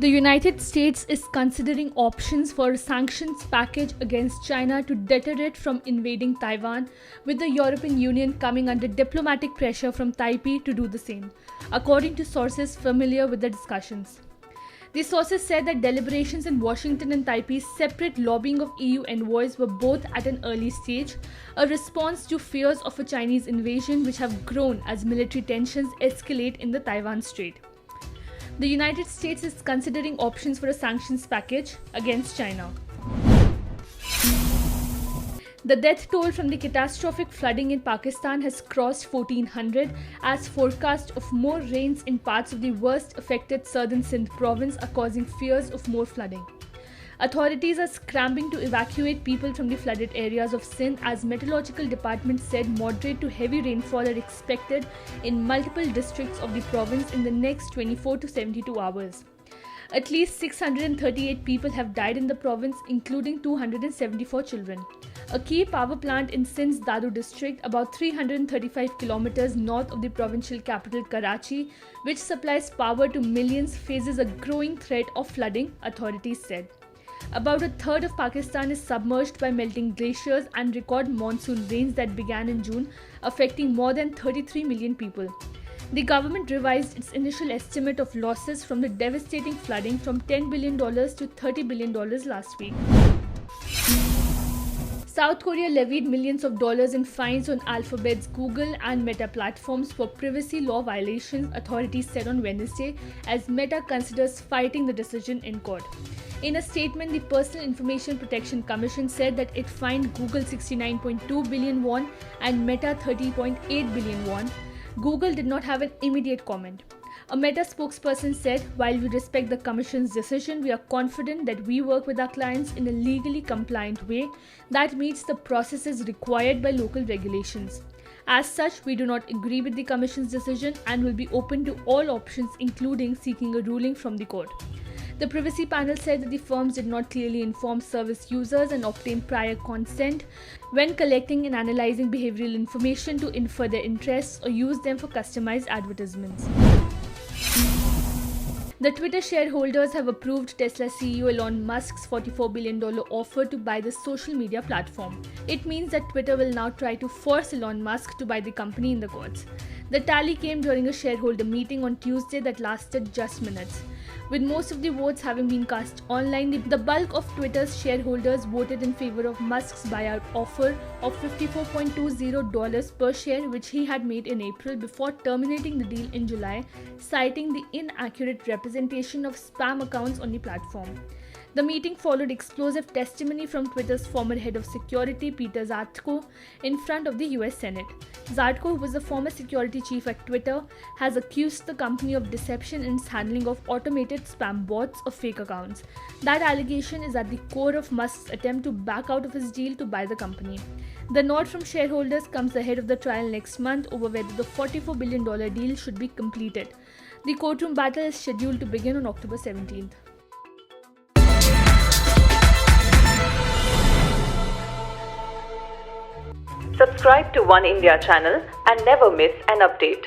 The United States is considering options for a sanctions package against China to deter it from invading Taiwan, with the European Union coming under diplomatic pressure from Taipei to do the same, according to sources familiar with the discussions. The sources said that deliberations in Washington and Taipei's separate lobbying of EU envoys were both at an early stage, a response to fears of a Chinese invasion which have grown as military tensions escalate in the Taiwan Strait. The United States is considering options for a sanctions package against China. The death toll from the catastrophic flooding in Pakistan has crossed 1,400 as forecast of more rains in parts of the worst affected southern Sindh province are causing fears of more flooding. Authorities are scrambling to evacuate people from the flooded areas of Sindh as meteorological departments said moderate to heavy rainfall are expected in multiple districts of the province in the next 24 to 72 hours. At least 638 people have died in the province, including 274 children. A key power plant in Sindh's Dadu district, about 335 kilometers north of the provincial capital Karachi, which supplies power to millions, faces a growing threat of flooding, authorities said. About a third of Pakistan is submerged by melting glaciers and record monsoon rains that began in June, affecting more than 33 million people. The government revised its initial estimate of losses from the devastating flooding from $10 billion to $30 billion last week. South Korea levied millions of dollars in fines on Alphabet's Google and Meta platforms for privacy law violations, authorities said on Wednesday, as Meta considers fighting the decision in court. In a statement, the Personal Information Protection Commission said that it fined Google 69.2 billion won and Meta 30.8 billion won. Google did not have an immediate comment. A Meta spokesperson said, "While we respect the Commission's decision, we are confident that we work with our clients in a legally compliant way that meets the processes required by local regulations. As such, we do not agree with the Commission's decision and will be open to all options, including seeking a ruling from the court." The privacy panel said that the firms did not clearly inform service users and obtain prior consent when collecting and analyzing behavioral information to infer their interests or use them for customized advertisements. The Twitter shareholders have approved Tesla CEO Elon Musk's $44 billion offer to buy the social media platform. It means that Twitter will now try to force Elon Musk to buy the company in the courts. The tally came during a shareholder meeting on Tuesday that lasted just minutes. With most of the votes having been cast online, the bulk of Twitter's shareholders voted in favor of Musk's buyout offer of $54.20 per share, which he had made in April before terminating the deal in July, citing the inaccurate representation of spam accounts on the platform. The meeting followed explosive testimony from Twitter's former head of security, Peter Zatko, in front of the US Senate. Zatko, who was the former security chief at Twitter, has accused the company of deception in its handling of automated spam bots or fake accounts. That allegation is at the core of Musk's attempt to back out of his deal to buy the company. The nod from shareholders comes ahead of the trial next month over whether the $44 billion deal should be completed. The courtroom battle is scheduled to begin on October 17th. Subscribe to Oneindia channel and never miss an update.